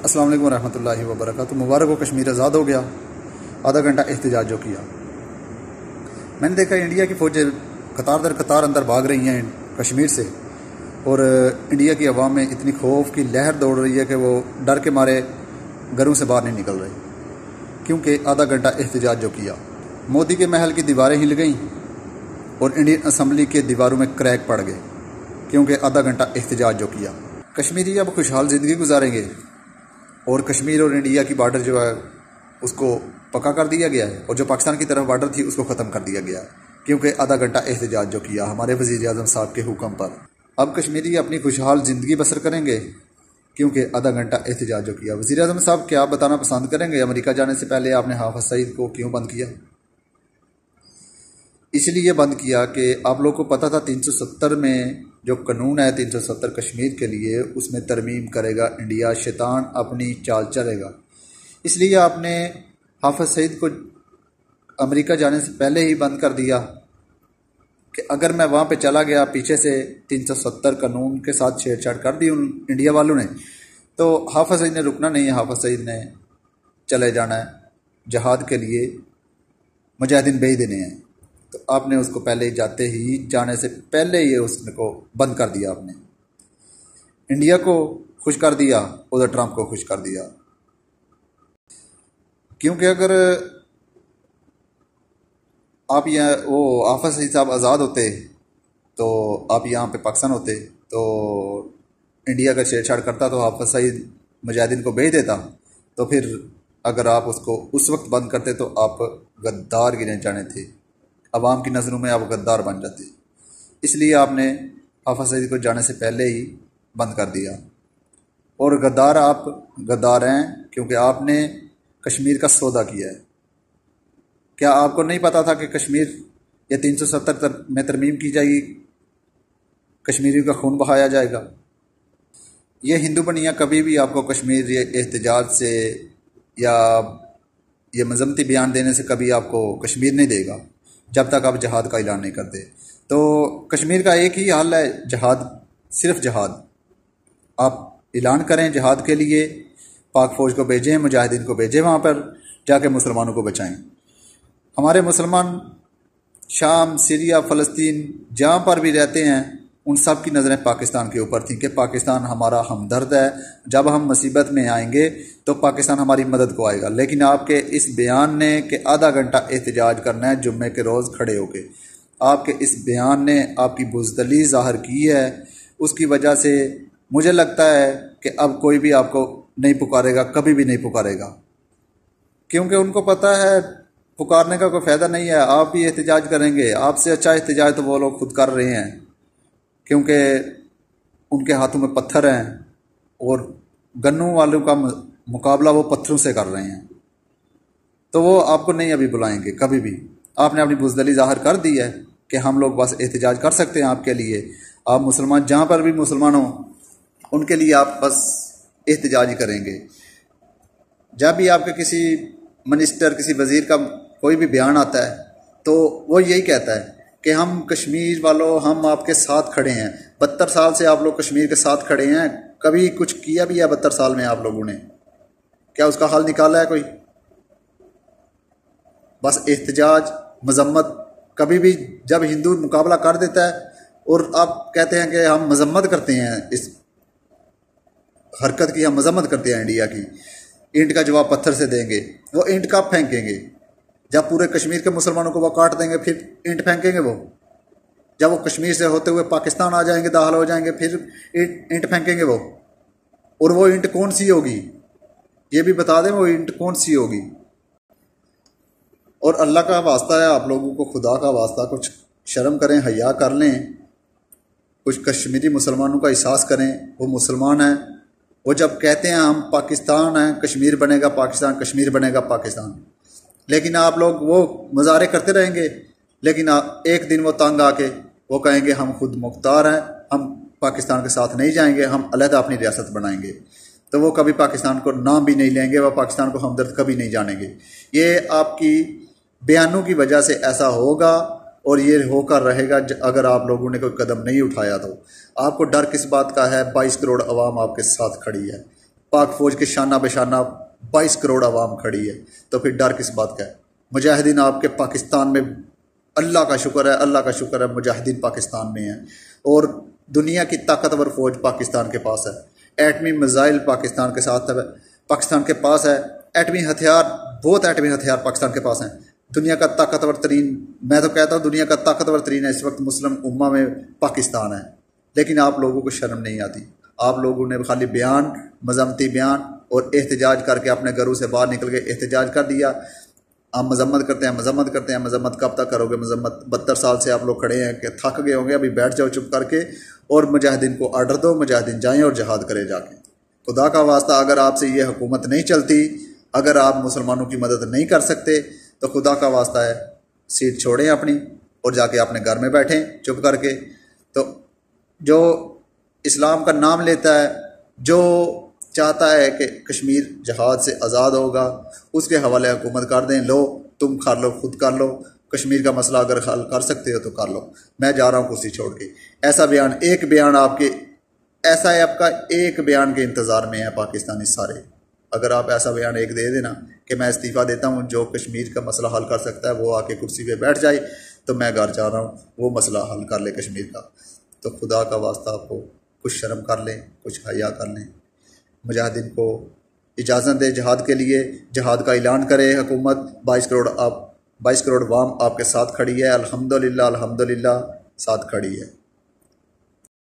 अस्सलाम वालेकुम रहमतुल्लाहि व बरकातुहू। मुबारक हो, कश्मीर आज़ाद हो गया। आधा घंटा एहतजाज जो किया, मैंने देखा इंडिया की फ़ौजें कतार दर कतार अंदर भाग रही हैं कश्मीर से, और इंडिया की अवाम में इतनी खौफ की लहर दौड़ रही है कि वो डर के मारे घरों से बाहर नहीं निकल रहे, क्योंकि आधा घंटा एहतजाज जो किया। मोदी के महल की दीवारें हिल गईं और इंडियन असम्बली के दीवारों में क्रैक पड़ गए, क्योंकि आधा घंटा एहतजाज जो किया। कश्मीरी अब खुशहाल ज़िंदगी गुजारेंगे और कश्मीर और इंडिया की बॉर्डर जो है उसको पक्का कर दिया गया है, और जो पाकिस्तान की तरफ बॉर्डर थी उसको ख़त्म कर दिया गया है, क्योंकि आधा घंटा एहतजाज जो किया हमारे वज़ीर आज़म साहब के हुक्म पर। अब कश्मीरी अपनी खुशहाल ज़िंदगी बसर करेंगे, क्योंकि आधा घंटा एहतजाज जो किया। वज़ीर आज़म साहब क्या बताना पसंद करेंगे, अमेरिका जाने से पहले आपने हाफ़िज़ सईद को क्यों बंद किया? इसलिए बंद किया कि आप लोग को पता था 370 में जो कानून है 370 कश्मीर के लिए, उसमें तरमीम करेगा इंडिया, शैतान अपनी चाल चलेगा। इसलिए आपने हाफ़िज़ सईद को अमेरिका जाने से पहले ही बंद कर दिया कि अगर मैं वहाँ पे चला गया, पीछे से 370 कानून के साथ छेड़छाड़ कर दी उन इंडिया वालों ने, तो हाफ़िज़ सईद ने रुकना नहीं है। हाफ़िज़ सईद ने चले जाना है जहाद के लिए, मुजाहिदीन भेज देने हैं। तो आपने उसको पहले ही जाने से पहले ही उसको बंद कर दिया। आपने इंडिया को खुश कर दिया, उधर ट्रंप को खुश कर दिया। क्योंकि अगर आप यहाँ वो हाफ़िज़ सईद साहब आज़ाद होते तो आप यहाँ पे पाकिस्तान होते, तो इंडिया का छेड़छाड़ करता तो हाफ़िज़ सईद मुजाहिदीन को भेज देता, तो फिर अगर आप उसको उस वक्त बंद करते तो आप गद्दार गिने जाने थे, अवाम की नज़रों में आप गद्दार बन जाते। इसलिए आपने हाफ़िज़ सईद को जाने से पहले ही बंद कर दिया। और गद्दार आप गद्दार हैं, क्योंकि आपने कश्मीर का सौदा किया है। क्या आपको नहीं पता था कि कश्मीर ये 370 में तरमीम की जाएगी, कश्मीरियों का खून बहाया जाएगा? ये हिंदू बनिया कभी भी आपको कश्मीर ये एहतजाज से या ये मजम्मती बयान देने से कभी आपको कश्मीर नहीं देगा, जब तक आप जहाद का ऐलान नहीं करते। तो कश्मीर का एक ही हल है, जहाद, सिर्फ जहाद। आप ऐलान करें जहाद के लिए, पाक फ़ौज को भेजें, मुजाहिदीन को भेजें, वहाँ पर जाके मुसलमानों को बचाएं। हमारे मुसलमान शाम, सीरिया, फ़लस्तीन जहाँ पर भी रहते हैं, उन सब की नज़रें पाकिस्तान के ऊपर थी कि पाकिस्तान हमारा हमदर्द है, जब हम मुसीबत में आएंगे तो पाकिस्तान हमारी मदद को आएगा। लेकिन आपके इस बयान ने कि आधा घंटा एहतजाज करना है जुम्मे के रोज़ खड़े होके, आपके इस बयान ने आपकी बुज़दिली ज़ाहिर की है। उसकी वजह से मुझे लगता है कि अब कोई भी आपको नहीं पुकारेगा, कभी भी नहीं पुकारेगा, क्योंकि उनको पता है पुकारने का कोई फ़ायदा नहीं है। आप भी एहतजाज करेंगे, आपसे अच्छा एहतजाज तो वो लोग खुद कर रहे हैं, क्योंकि उनके हाथों में पत्थर हैं और गन्नों वालों का मुकाबला वो पत्थरों से कर रहे हैं। तो वो आपको नहीं अभी बुलाएंगे कभी भी। आपने अपनी बुज़दिली ज़ाहिर कर दी है कि हम लोग बस एहतजाज कर सकते हैं आपके लिए। आप मुसलमान जहाँ पर भी मुसलमान हों, उनके लिए आप बस एहतजाज ही करेंगे। जब भी आपके किसी मिनिस्टर, किसी वज़ीर का कोई भी बयान आता है तो वो यही कहता है कि हम कश्मीर वालों, हम आपके साथ खड़े हैं। 72 साल से आप लोग कश्मीर के साथ खड़े हैं, कभी कुछ किया भी है 72 साल में आप लोगों ने? क्या उसका हल निकाला है कोई? बस एहतजाज, मजम्मत। कभी भी जब हिंदू मुकाबला कर देता है और आप कहते हैं कि हम मजम्मत करते हैं, इस हरकत की हम मजम्मत करते हैं इंडिया की, ईंट का जवाब पत्थर से देंगे। वो ईंट कब फेंकेंगे? जब पूरे कश्मीर के मुसलमानों को वो काट देंगे, फिर ईंट फेंकेंगे वो। जब वो कश्मीर से होते हुए पाकिस्तान आ जाएंगे, दाखिल हो जाएंगे, फिर ईंट फेंकेंगे वो। और वो ईंट कौन सी होगी, ये भी बता दें, वो ईंट कौन सी होगी? और अल्लाह का वास्ता है, आप लोगों को खुदा का वास्ता, कुछ शर्म करें, हया कर लें, कुछ कश्मीरी मुसलमानों का एहसास करें। वो मुसलमान हैं, वो जब कहते हैं हम पाकिस्तान हैं, कश्मीर बनेगा पाकिस्तान, कश्मीर बनेगा पाकिस्तान, लेकिन आप लोग वो मुजाहरे करते रहेंगे। लेकिन एक दिन वो तंग आके वो कहेंगे हम खुद मुख्तार हैं, हम पाकिस्तान के साथ नहीं जाएंगे, हम अलग अपनी रियासत बनाएंगे। तो वो कभी पाकिस्तान को नाम भी नहीं लेंगे, वह पाकिस्तान को हमदर्द कभी नहीं जानेंगे। ये आपकी बयानों की वजह से ऐसा होगा और ये होकर रहेगा अगर आप लोगों ने कोई कदम नहीं उठाया तो। आपको डर किस बात का है? 22 करोड़ अवाम आपके साथ खड़ी है। पाक फौज के शाना बेशाना 22 करोड़ आवाम खड़ी है, तो फिर डर किस बात का है। मुजाहिदीन आपके पाकिस्तान में, अल्लाह का शुक्र है, अल्लाह का शुक्र है, मुजाहिदीन पाकिस्तान में है और दुनिया की ताकतवर फौज पाकिस्तान के पास है। एटमी मिसाइल पाकिस्तान के साथ है, पाकिस्तान के पास है। एटमी हथियार, बहुत एटमी हथियार पाकिस्तान के पास हैं। दुनिया का ताकतवर तरीन, मैं तो कहता हूँ दुनिया का ताकतवर तरीन है इस वक्त मुस्लिम उम्मा में पाकिस्तान है। लेकिन आप लोगों को शर्म नहीं आती। आप लोगों ने खाली बयान, मजम्मती बयान और एहतजाज करके अपने घरों से बाहर निकल के एहतजाज कर दिया। आप मजम्मत करते हैं, मजम्मत करते हैं, मजम्मत कब तक करोगे मजम्मत? 72 साल से आप लोग खड़े हैं कि थक गए होंगे, अभी बैठ जाओ चुप करके और मुजाहिदीन को आर्डर दो, मुजाहिदीन जाएं और जहाद करें जाके। खुदा का वास्ता, अगर आपसे ये हुकूमत नहीं चलती, अगर आप मुसलमानों की मदद नहीं कर सकते, तो खुदा का वास्ता है सीट छोड़ें अपनी और जाके अपने घर में बैठें चुप करके। तो जो इस्लाम का नाम लेता है, जो चाहता है कि कश्मीर जहाद से आज़ाद होगा, उसके हवाले हुकूमत कर दें। लो तुम कर लो, खुद कर लो, कश्मीर का मसला अगर हल कर सकते हो तो कर लो, मैं जा रहा हूँ कुर्सी छोड़ के। ऐसा बयान, एक बयान आपके, ऐसा है आपका एक बयान के इंतज़ार में है पाकिस्तानी सारे। अगर आप ऐसा बयान एक दे देना कि मैं इस्तीफ़ा देता हूँ, जो कश्मीर का मसला हल कर सकता है वो आके कुर्सी पे बैठ जाए, तो मैं घर जा रहा हूँ, वो मसला हल कर ले कश्मीर का। तो खुदा का वास्ता आपको कुछ शर्म कर लें, कुछ हया कर लें। मुजाहिदीन को इजाज़त दे जहाद के लिए, जहाद का ऐलान करे हुकूमत। 22 करोड़ वाम आपके साथ खड़ी है, अल्हम्दुलिल्लाह, अल्हम्दुलिल्लाह साथ खड़ी है।